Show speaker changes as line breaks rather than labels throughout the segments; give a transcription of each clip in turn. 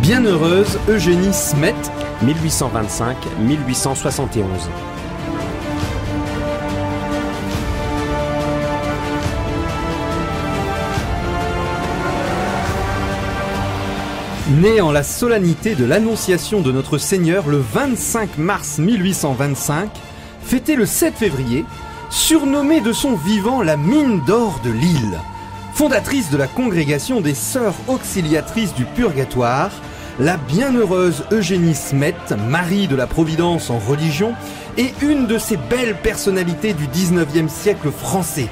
Bienheureuse Eugénie Smet,
1825-1871.
née en la solennité de l'Annonciation de notre Seigneur le 25 mars 1825, fêtée le 7 février, surnommée de son vivant la mine d'or de Lille, fondatrice de la congrégation des Sœurs Auxiliatrices du Purgatoire, la bienheureuse Eugénie Smet, Marie de la Providence en religion, est une de ces belles personnalités du 19e siècle français,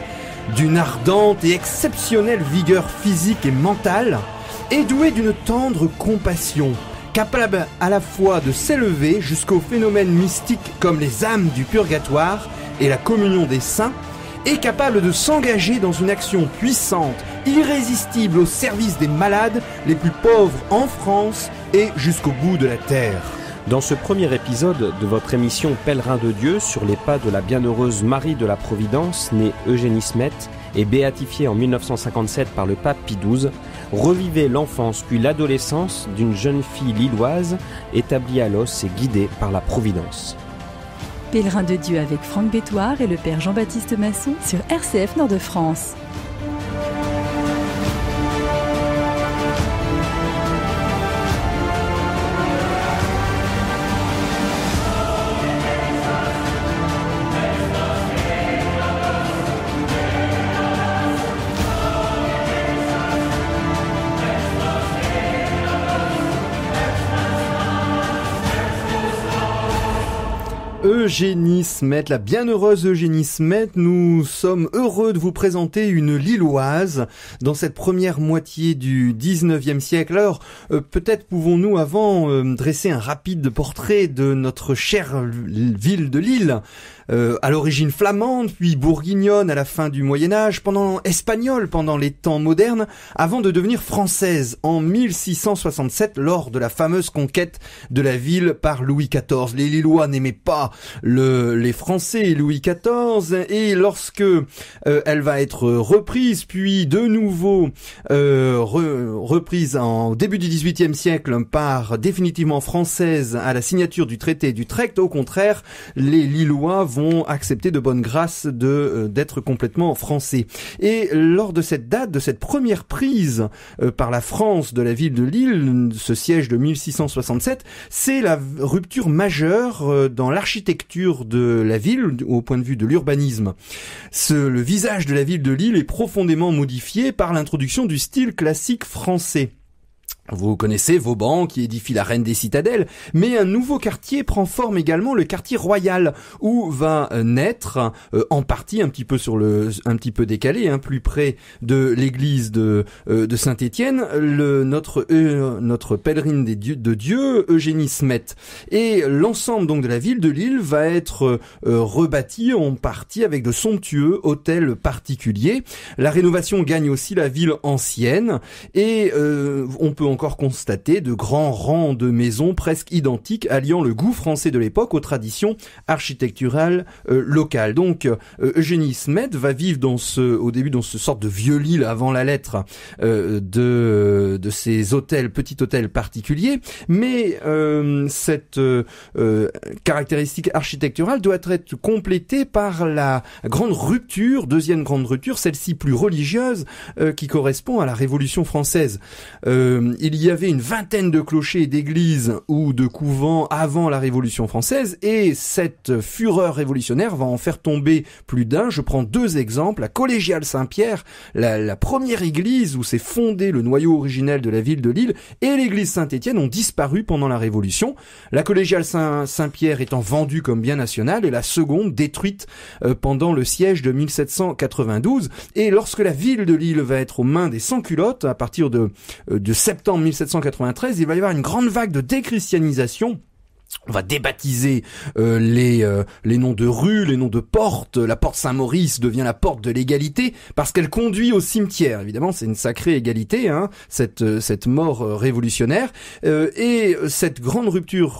d'une ardente et exceptionnelle vigueur physique et mentale, et douée d'une tendre compassion, capable à la fois de s'élever jusqu'aux phénomènes mystiques comme les âmes du purgatoire et la communion des saints, et capable de s'engager dans une action puissante, irrésistible au service des malades les plus pauvres en France et jusqu'au bout de la terre.
Dans ce premier épisode de votre émission Pèlerin de Dieu sur les pas de la bienheureuse Marie de la Providence, née Eugénie Smet et béatifiée en 1957 par le pape Pie XII, revivez l'enfance puis l'adolescence d'une jeune fille lilloise établie à Los et guidée par la Providence.
Pèlerin de Dieu avec Franck Bétoir et le père Jean-Baptiste Masson sur RCF Nord-de-France.
Eugénie Smet, la bienheureuse Eugénie Smet, nous sommes heureux de vous présenter une Lilloise dans cette première moitié du 19e siècle. Alors, peut-être pouvons-nous avant dresser un rapide portrait de notre chère ville de Lille, à l'origine flamande, puis bourguignonne à la fin du Moyen-Âge, espagnole pendant les temps modernes, avant de devenir française en 1667 lors de la fameuse conquête de la ville par Louis XIV. Les Lillois n'aimaient pas les Français et Louis XIV, et lorsque elle va être reprise, puis de nouveau reprise au début du XVIIIe siècle par définitivement française à la signature du traité d'Utrecht, au contraire, les Lillois vont accepter de bonne grâce d'être complètement français. Et lors de cette date, de cette première prise par la France de la ville de Lille, ce siège de 1667, c'est la rupture majeure dans l'architecture de la ville au point de vue de l'urbanisme. Le visage de la ville de Lille est profondément modifié par l'introduction du style classique français. Vous connaissez Vauban qui édifie la reine des citadelles, mais un nouveau quartier prend forme également, le quartier royal, où va naître, en partie un petit peu décalé, plus près de l'église de Saint-Étienne, notre pèlerine de Dieu, Eugénie Smet. Et l'ensemble donc de la ville de Lille va être rebâti en partie avec de somptueux hôtels particuliers. La rénovation gagne aussi la ville ancienne, et on peut encore constater de grands rangs de maisons presque identiques alliant le goût français de l'époque aux traditions architecturales locales. Donc Eugénie Smet va vivre au début dans ce sorte de vieux Lille avant la lettre de ces petits hôtels particuliers, mais cette caractéristique architecturale doit être complétée par la deuxième grande rupture, celle-ci plus religieuse, qui correspond à la Révolution française. Il y avait une vingtaine de clochers et d'églises ou de couvents avant la Révolution française, et cette fureur révolutionnaire va en faire tomber plus d'un. Je prends deux exemples. La collégiale Saint-Pierre, la première église où s'est fondé le noyau originel de la ville de Lille, et l'église Saint-Étienne ont disparu pendant la Révolution. La collégiale Saint-Pierre étant vendue comme bien national, et la seconde détruite pendant le siège de 1792. Et lorsque la ville de Lille va être aux mains des sans-culottes, à partir de septembre 1793, il va y avoir une grande vague de déchristianisation On va débaptiser les noms de rues, les noms de portes. La porte Saint-Maurice devient la porte de l'égalité parce qu'elle conduit au cimetière. Évidemment, c'est une sacrée égalité, hein, cette mort révolutionnaire. Et cette grande rupture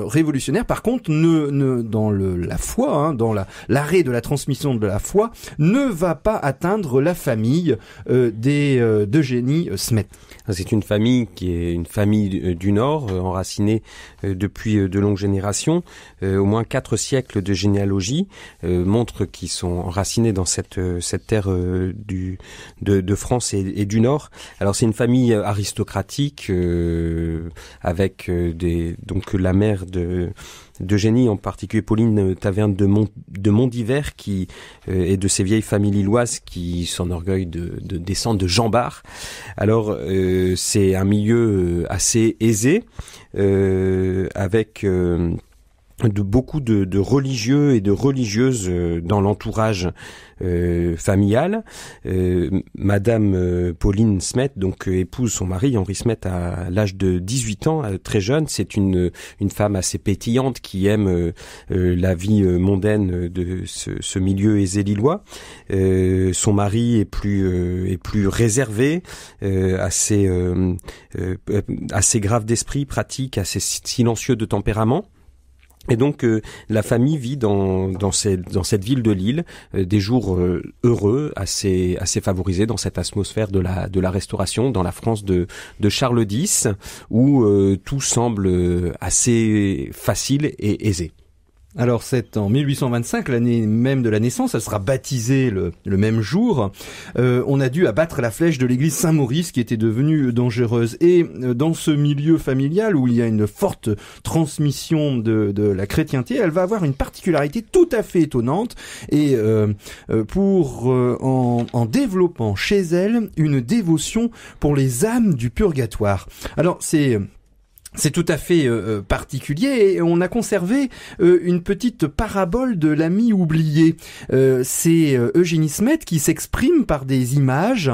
révolutionnaire, par contre, dans la foi, hein, dans l'arrêt de la transmission de la foi, ne va pas atteindre la famille d'Eugénie Smet.
C'est une famille qui est une famille du Nord, enracinée depuis de longues générations. Au moins 4 siècles de généalogie montrent qu'ils sont enracinés dans cette terre de France et du Nord. Alors c'est une famille aristocratique avec donc la mère d'Eugénie, en particulier Pauline Taverne de Mondiver, qui est de ces vieilles familles lilloises qui s'enorgueillent de descendre de Jean Bart. Alors c'est un milieu assez aisé, avec beaucoup de religieux et de religieuses dans l'entourage familial. Madame Pauline Smet, donc épouse son mari Henri Smet à l'âge de 18 ans, très jeune. C'est une femme assez pétillante qui aime la vie mondaine de ce milieu aisé lillois. Son mari est plus réservé, assez grave d'esprit, pratique, assez silencieux de tempérament. Et donc la famille vit dans cette ville de Lille des jours heureux, assez favorisés dans cette atmosphère de la Restauration, dans la France de Charles X, où tout semble assez facile et aisé.
Alors c'est en 1825, l'année même de la naissance, elle sera baptisée le même jour. On a dû abattre la flèche de l'église Saint-Maurice qui était devenue dangereuse. Et dans ce milieu familial où il y a une forte transmission de la chrétienté, elle va avoir une particularité tout à fait étonnante et en développant chez elle une dévotion pour les âmes du purgatoire. Alors c'est tout à fait particulier et on a conservé une petite parabole de l'ami oublié. C'est Eugénie Smet qui s'exprime par des images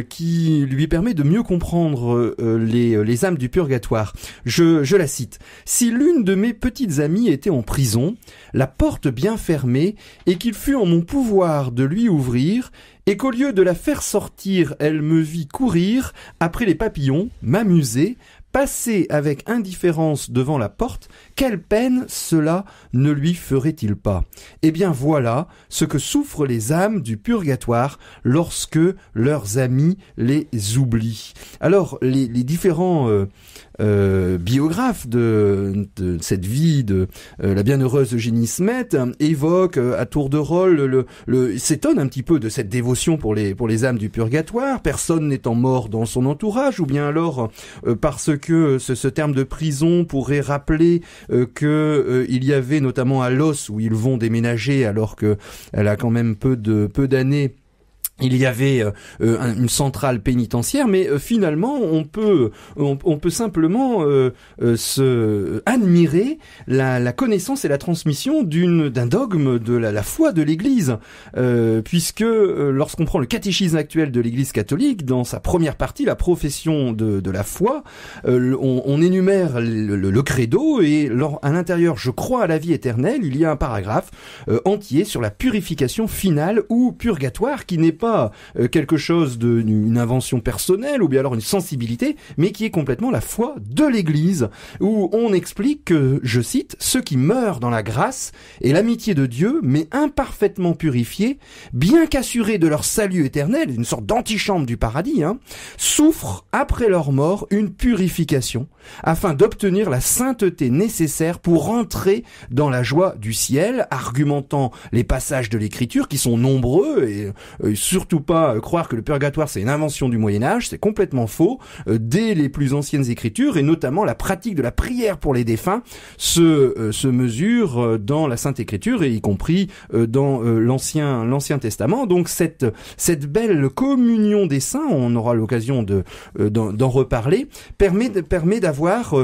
qui lui permet de mieux comprendre les âmes du purgatoire. Je la cite. « Si l'une de mes petites amies était en prison, la porte bien fermée, et qu'il fût en mon pouvoir de lui ouvrir, et qu'au lieu de la faire sortir, elle me vit courir après les papillons, m'amuser, passer avec indifférence devant la porte, quelle peine cela ne lui ferait-il pas ? Eh bien voilà ce que souffrent les âmes du purgatoire lorsque leurs amis les oublient. » Alors les différents biographes de cette vie de la bienheureuse Eugénie Smet évoquent à tour de rôle s'étonnent un petit peu de cette dévotion pour les âmes du purgatoire, personne n'étant mort dans son entourage, ou bien alors parce que ce terme de prison pourrait rappeler que il y avait notamment à Los où ils vont déménager alors que elle a quand même peu d'années. Il y avait une centrale pénitentiaire, mais finalement on peut simplement admirer la connaissance et la transmission d'un dogme de la foi de l'Église, puisque lorsqu'on prend le catéchisme actuel de l'Église catholique, dans sa première partie, la profession de la foi, on énumère le credo et à l'intérieur, je crois à la vie éternelle, il y a un paragraphe entier sur la purification finale ou purgatoire, qui n'est pas quelque chose d'une invention personnelle ou bien alors une sensibilité, mais qui est complètement la foi de l'Église, où on explique que, je cite, « ceux qui meurent dans la grâce et l'amitié de Dieu, mais imparfaitement purifiés, bien qu'assurés de leur salut éternel, une sorte d'antichambre du paradis, souffrent après leur mort une purification, afin d'obtenir la sainteté nécessaire pour entrer dans la joie du ciel », argumentant les passages de l'Écriture qui sont nombreux et surtout pas croire que le purgatoire c'est une invention du Moyen-Âge, c'est complètement faux. Dès les plus anciennes écritures et notamment la pratique de la prière pour les défunts se mesure dans la Sainte Écriture et y compris dans l'Ancien Testament. Donc cette belle communion des saints, on aura l'occasion d'en reparler, permet d'avoir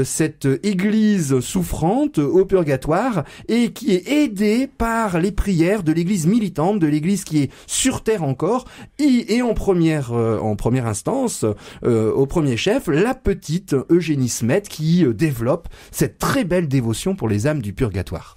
cette Église souffrante au purgatoire et qui est aidée par les prières de l'Église militante, de l'Église qui est sur terre père encore, et en première instance, au premier chef, la petite Eugénie Smet qui développe cette très belle dévotion pour les âmes du purgatoire.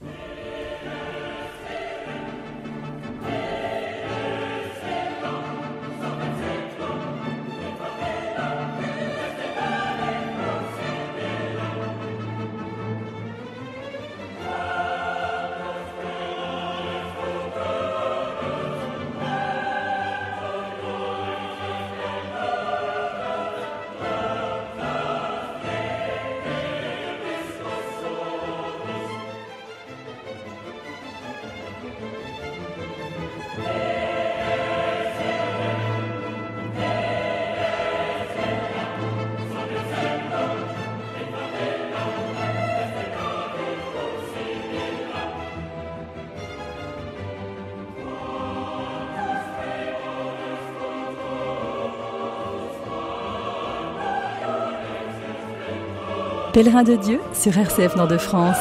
Pèlerin de Dieu sur RCF Nord-de-France.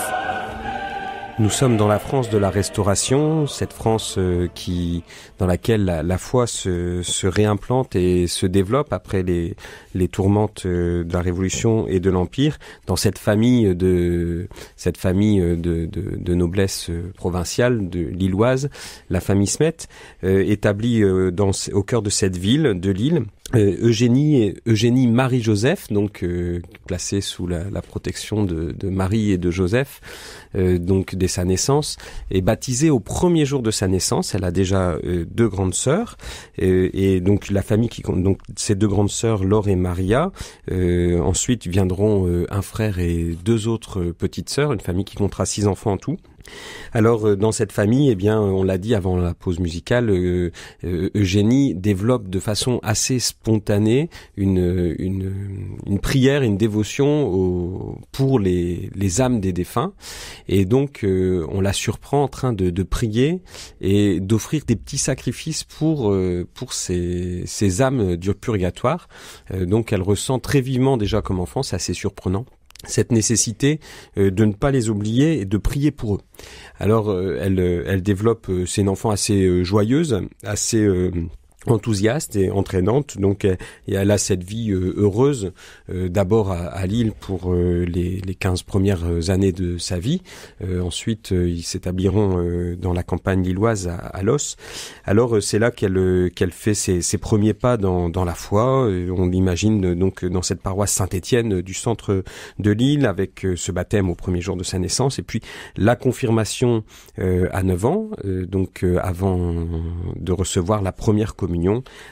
Nous sommes dans la France de la Restauration, cette France dans laquelle la foi se réimplante et se développe après les tourmentes de la Révolution et de l'Empire, dans cette famille de noblesse provinciale de lilloise, la famille Smet, établie au cœur de cette ville de Lille. Eugénie Marie-Joseph, donc placée sous la protection de Marie et de Joseph, donc dès sa naissance, est baptisée au premier jour de sa naissance. Elle a déjà deux grandes sœurs, et donc la famille qui compte donc ces deux grandes sœurs, Laure et Maria. Ensuite viendront un frère et deux autres petites sœurs, une famille qui comptera 6 enfants en tout. Alors dans cette famille, eh bien, on l'a dit avant la pause musicale, Eugénie développe de façon assez spontanée une prière, une dévotion pour les âmes des défunts, et donc on la surprend en train de prier et d'offrir des petits sacrifices pour ces âmes du purgatoire. Donc elle ressent très vivement déjà comme enfant, c'est assez surprenant, cette nécessité de ne pas les oublier et de prier pour eux. Alors elle développe, c'est une enfant assez joyeuse, assez enthousiaste et entraînante, donc elle a cette vie heureuse, d'abord à Lille pour les 15 premières années de sa vie. Ensuite ils s'établiront dans la campagne lilloise à Los. Alors c'est là qu'elle fait ses premiers pas dans la foi. On l'imagine donc dans cette paroisse Saint-Étienne du centre de Lille, avec ce baptême au premier jour de sa naissance, et puis la confirmation à 9 ans, donc avant de recevoir la première communion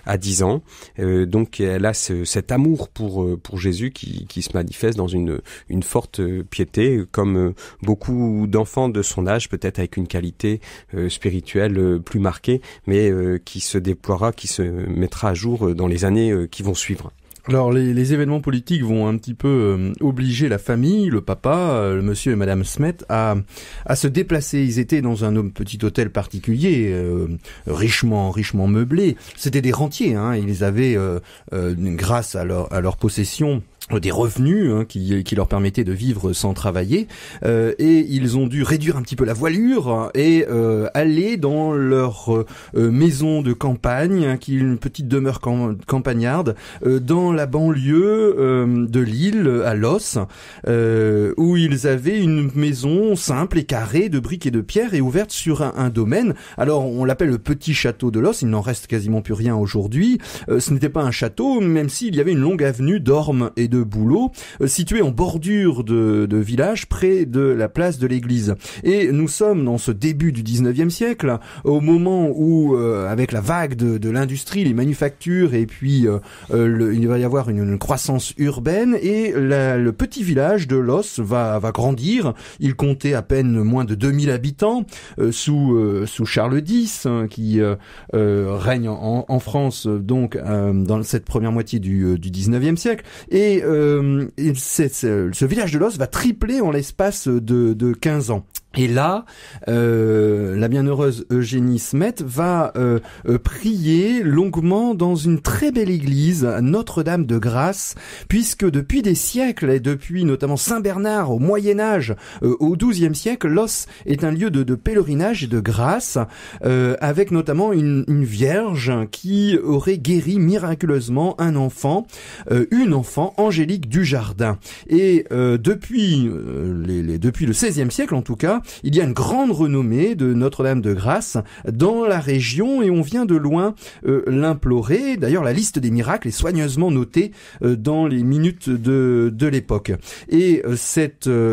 à 10 ans. Donc elle a cet amour pour Jésus qui se manifeste dans une forte piété, comme beaucoup d'enfants de son âge, peut-être avec une qualité spirituelle plus marquée, mais qui se déploiera, qui se mettra à jour dans les années qui vont suivre.
Alors les événements politiques vont un petit peu obliger la famille, le papa, le monsieur et madame Smet à se déplacer. Ils étaient dans un petit hôtel particulier, richement meublé. C'était des rentiers, hein. Ils avaient, grâce à leur possession, des revenus qui leur permettaient de vivre sans travailler, et ils ont dû réduire un petit peu la voilure et aller dans leur maison de campagne, qui est une petite demeure campagnarde, dans la banlieue de Lille, à Los, où ils avaient une maison simple et carrée de briques et de pierre et ouverte sur un domaine. Alors on l'appelle le petit château de Los, il n'en reste quasiment plus rien aujourd'hui. Ce n'était pas un château, même s'il y avait une longue avenue d'ormes et de bouleaux, situé en bordure de village, près de la place de l'église. Et nous sommes dans ce début du 19e siècle, au moment où, avec la vague de l'industrie, les manufactures, et puis il va y avoir une croissance urbaine, et le petit village de Los va grandir. Il comptait à peine moins de 2000 habitants, sous Charles X, qui règne en France, donc dans cette première moitié du 19e siècle. Et ce village de Los va tripler en l'espace de 15 ans. Et là, la bienheureuse Eugénie Smet va prier longuement dans une très belle église, Notre-Dame de Grâce, puisque depuis des siècles, et depuis notamment Saint-Bernard au Moyen-Âge, au XIIe siècle, Los est un lieu de pèlerinage et de grâce, avec notamment une vierge qui aurait guéri miraculeusement un enfant, une enfant, Angélique Dujardin. Et depuis le XVIe siècle en tout cas, il y a une grande renommée de Notre-Dame de Grâce dans la région et on vient de loin l'implorer. D'ailleurs, la liste des miracles est soigneusement notée dans les minutes de l'époque. Et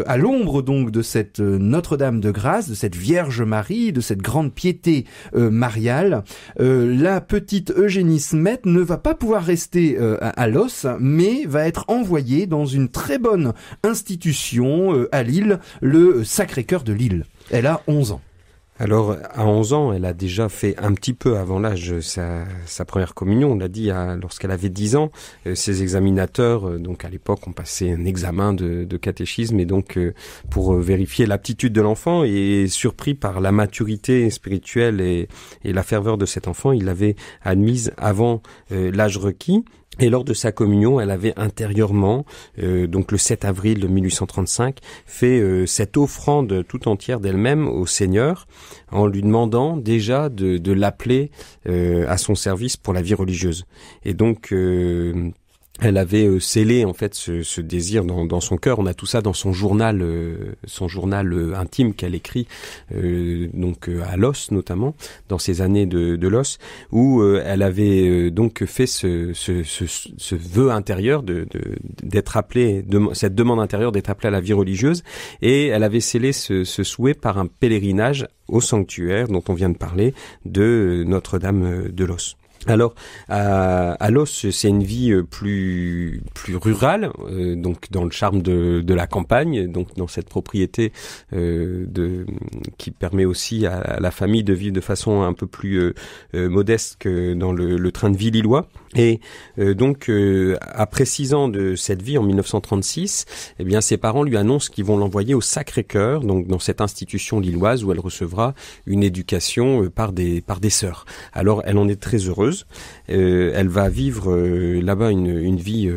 à l'ombre donc de cette Notre-Dame de Grâce, de cette Vierge Marie, de cette grande piété mariale, la petite Eugénie Smet ne va pas pouvoir rester à Los, mais va être envoyée dans une très bonne institution à Lille, le Sacré-Cœur de Lille. Elle a 11 ans.
Alors, à 11 ans, elle a déjà fait un petit peu avant l'âge sa première communion. On l'a dit, lorsqu'elle avait 10 ans, ses examinateurs, donc à l'époque, ont passé un examen de catéchisme et donc pour vérifier l'aptitude de l'enfant, et surpris par la maturité spirituelle et la ferveur de cet enfant, il l'avait admise avant l'âge requis. Et lors de sa communion, elle avait intérieurement, donc le 7 avril 1835, fait cette offrande tout entière d'elle-même au Seigneur, en lui demandant déjà de l'appeler à son service pour la vie religieuse. Et donc elle avait scellé en fait ce désir dans son cœur. On a tout ça dans son journal intime qu'elle écrit donc à Los notamment, dans ses années de Los, où elle avait donc fait ce vœu intérieur d'être appelée, cette demande intérieure d'être appelée à la vie religieuse, et elle avait scellé ce souhait par un pèlerinage au sanctuaire dont on vient de parler de Notre-Dame de Los. Alors, à Los, c'est une vie plus rurale, donc dans le charme de la campagne, donc dans cette propriété qui permet aussi à la famille de vivre de façon un peu plus modeste que dans le train de vie lillois. Et donc, après 6 ans de cette vie, en 1936, eh bien, ses parents lui annoncent qu'ils vont l'envoyer au Sacré-Cœur, donc dans cette institution lilloise où elle recevra une éducation par des sœurs. Alors, elle en est très heureuse. Elle va vivre là-bas une vie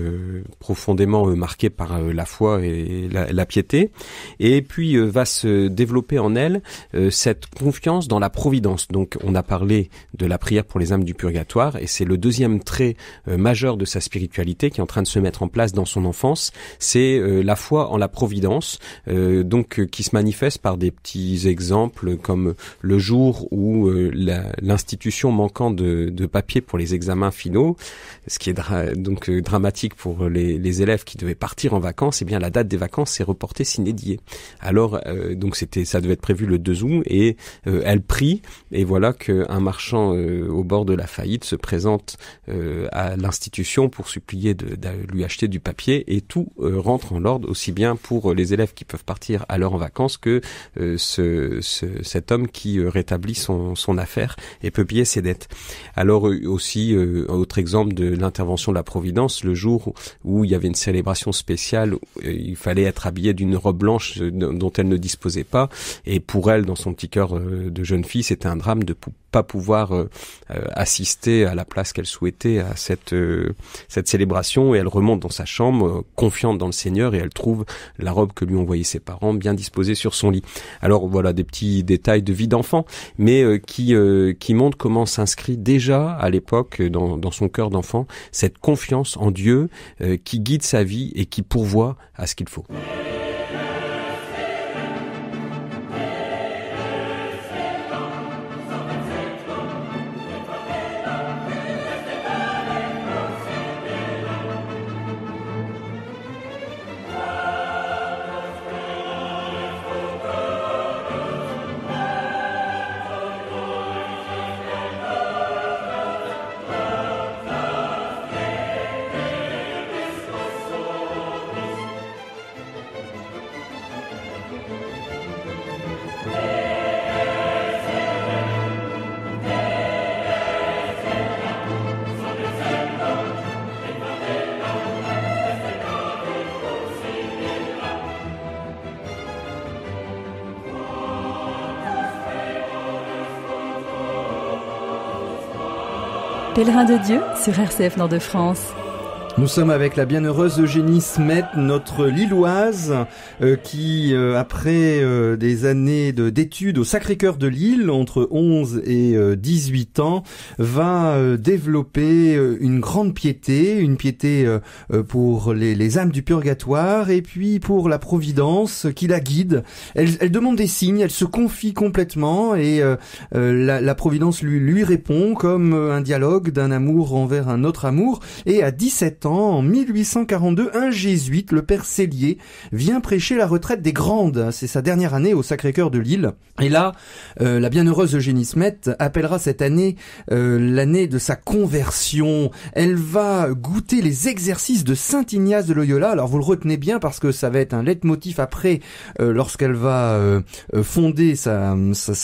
profondément marquée par la foi et la piété, et puis va se développer en elle cette confiance dans la providence. Donc, on a parlé de la prière pour les âmes du purgatoire, et c'est le deuxième trait majeur de sa spiritualité qui est en train de se mettre en place dans son enfance, c'est la foi en la providence, donc qui se manifeste par des petits exemples comme le jour où l'institution manquant de papier pour les examens finaux, ce qui est donc dramatique pour les élèves qui devaient partir en vacances, et bien la date des vacances s'est reportée sine die. Alors donc ça devait être prévu le 2 août, et elle prie, et voilà qu'un marchand au bord de la faillite se présente à l'institution pour supplier de lui acheter du papier, et tout rentre en ordre, aussi bien pour les élèves qui peuvent partir à l'heure en vacances que cet homme qui rétablit son affaire et peut payer ses dettes. Alors aussi, autre exemple de l'intervention de la Providence, le jour où il y avait une célébration spéciale, il fallait être habillé d'une robe blanche dont elle ne disposait pas, et pour elle, dans son petit cœur de jeune fille, c'était un drame de pas pouvoir assister à la place qu'elle souhaitait à cette célébration, et elle remonte dans sa chambre confiante dans le Seigneur, et elle trouve la robe que lui ont envoyée ses parents bien disposée sur son lit. Alors voilà, des petits détails de vie d'enfant, mais qui montrent comment s'inscrit déjà à l'époque dans son cœur d'enfant cette confiance en Dieu qui guide sa vie et qui pourvoit à ce qu'il faut.
Pèlerin de Dieu sur RCF Nord-de-France.
Nous sommes avec la bienheureuse Eugénie Smet, notre Lilloise, qui, après des années d'études au Sacré-Cœur de Lille, entre 11 et 18 ans, va développer une grande piété, une piété pour les âmes du purgatoire et puis pour la Providence qui la guide. Elle demande des signes, elle se confie complètement et la Providence lui répond comme un dialogue d'un amour envers un autre amour. Et à 17 ans, en 1842, un jésuite, le père Cellier, vient prêcher la retraite des Grandes. C'est sa dernière année au Sacré-Cœur de Lille. Et là, la bienheureuse Eugénie Smet appellera cette année l'année de sa conversion. Elle va goûter les exercices de Saint Ignace de Loyola. Alors vous le retenez bien parce que ça va être un leitmotiv après lorsqu'elle va fonder sa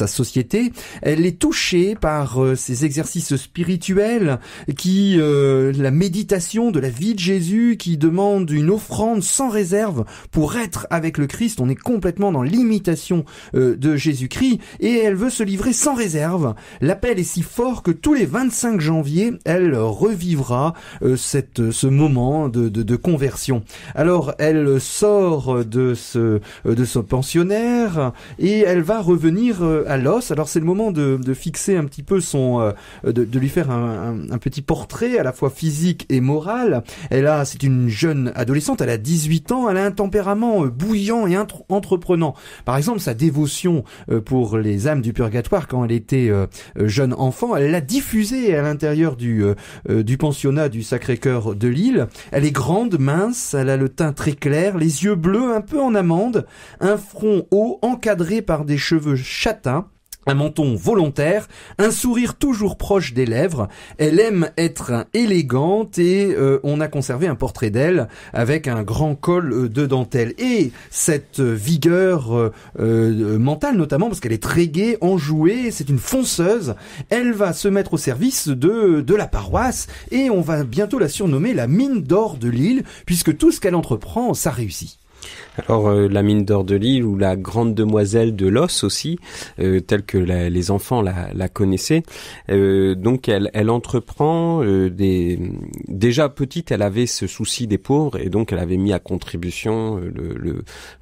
société. Elle est touchée par ces exercices spirituels qui, la méditation de la vie de Jésus qui demande une offrande sans réserve pour être avec le Christ. On est complètement dans l'imitation de Jésus-Christ et elle veut se livrer sans réserve. L'appel est si fort que tous les 25 janvier, elle revivra ce moment de conversion. Alors, elle sort de ce pensionnaire et elle va revenir à Los. Alors, c'est le moment de fixer un petit peu de lui faire un petit portrait à la fois physique et moral. C'est une jeune adolescente, elle a 18 ans, elle a un tempérament bouillant et entreprenant. Par exemple, sa dévotion pour les âmes du purgatoire quand elle était jeune enfant, elle l'a diffusée à l'intérieur du pensionnat du Sacré-Cœur de Lille. Elle est grande, mince, elle a le teint très clair, les yeux bleus un peu en amande, un front haut encadré par des cheveux châtains, un menton volontaire, un sourire toujours proche des lèvres. Elle aime être élégante et on a conservé un portrait d'elle avec un grand col de dentelle. Et cette vigueur mentale notamment, parce qu'elle est très gaie, enjouée, c'est une fonceuse, elle va se mettre au service de la paroisse et on va bientôt la surnommer la mine d'or de Lille, puisque tout ce qu'elle entreprend, ça réussit.
Alors la mine d'or de Lille ou la grande demoiselle de Los aussi, telle que les enfants la connaissaient. Donc elle entreprend déjà petite, elle avait ce souci des pauvres et donc elle avait mis à contribution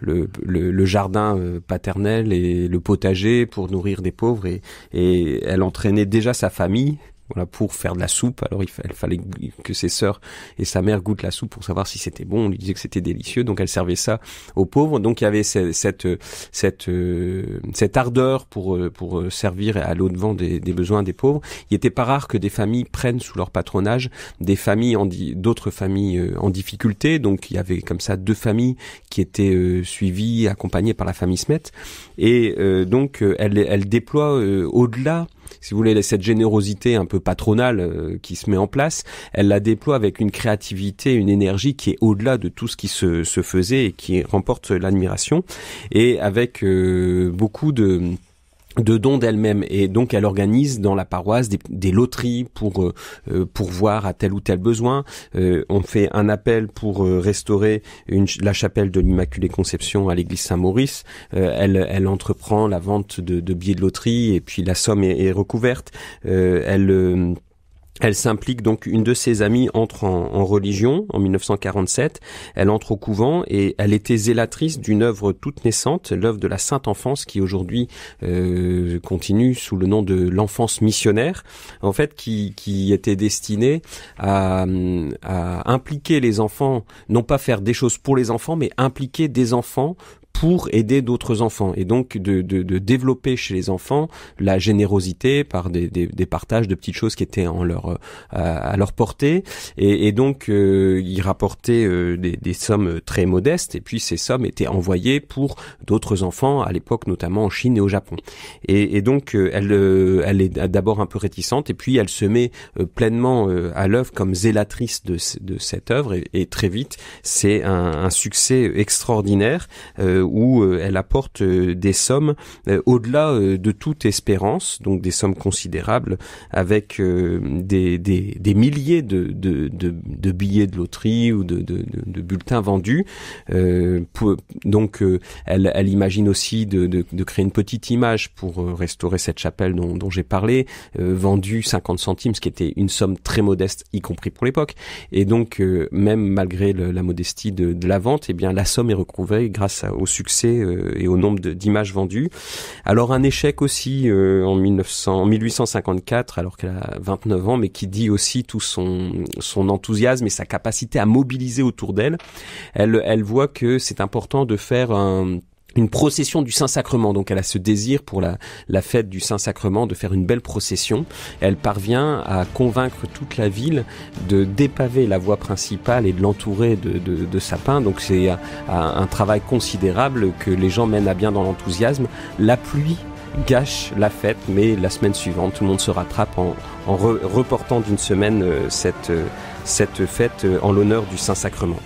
le jardin paternel et le potager pour nourrir des pauvres et elle entraînait déjà sa famille. Voilà, pour faire de la soupe. Alors il fallait que ses sœurs et sa mère goûtent la soupe pour savoir si c'était bon. On lui disait que c'était délicieux, donc elle servait ça aux pauvres. Donc il y avait cette ardeur pour servir à l'audevant des besoins des pauvres. Il était pas rare que des familles prennent sous leur patronage d'autres familles en difficulté. Donc il y avait comme ça 2 familles qui étaient suivies, accompagnées par la famille Smet. Et donc elle déploie au-delà, si vous voulez, cette générosité un peu patronale qui se met en place, elle la déploie avec une créativité, une énergie qui est au-delà de tout ce qui se faisait et qui remporte l'admiration, et avec beaucoup de dons d'elle-même. Et donc elle organise dans la paroisse des loteries pour voir à tel ou tel besoin. On fait un appel pour restaurer la chapelle de l'Immaculée Conception à l'église Saint-Maurice. Elle entreprend la vente de billets de loterie et puis la somme est recouverte. Elle s'implique, donc une de ses amies entre en religion en 1947, elle entre au couvent et elle était zélatrice d'une œuvre toute naissante, l'œuvre de la Sainte Enfance qui aujourd'hui continue sous le nom de l'enfance missionnaire, en fait qui était destinée à impliquer les enfants, non pas faire des choses pour les enfants, mais impliquer des enfants pour aider d'autres enfants, et donc de développer chez les enfants la générosité par des partages de petites choses qui étaient à leur portée, et donc ils rapportaient des sommes très modestes, et puis ces sommes étaient envoyées pour d'autres enfants à l'époque, notamment en Chine et au Japon. Et donc elle est d'abord un peu réticente, et puis elle se met pleinement à l'œuvre comme zélatrice de cette œuvre, et très vite c'est un succès extraordinaire où elle apporte des sommes au-delà de toute espérance, donc des sommes considérables, avec des milliers de billets de loterie ou de bulletins vendus. Donc elle imagine aussi de créer une petite image pour restaurer cette chapelle dont j'ai parlé, vendue 50 centimes, ce qui était une somme très modeste, y compris pour l'époque. Et donc même malgré la modestie de la vente, eh bien la somme est recouvrée grâce au succès et au nombre d'images vendues. Alors un échec aussi en 1854, alors qu'elle a 29 ans, mais qui dit aussi tout son enthousiasme et sa capacité à mobiliser autour d'elle. Elle voit que c'est important de faire une procession du Saint-Sacrement. Donc elle a ce désir pour la fête du Saint-Sacrement de faire une belle procession. Elle parvient à convaincre toute la ville de dépaver la voie principale et de l'entourer de sapins. Donc c'est un travail considérable que les gens mènent à bien dans l'enthousiasme. La pluie gâche la fête, mais la semaine suivante, tout le monde se rattrape en reportant d'une semaine cette fête en l'honneur du Saint-Sacrement.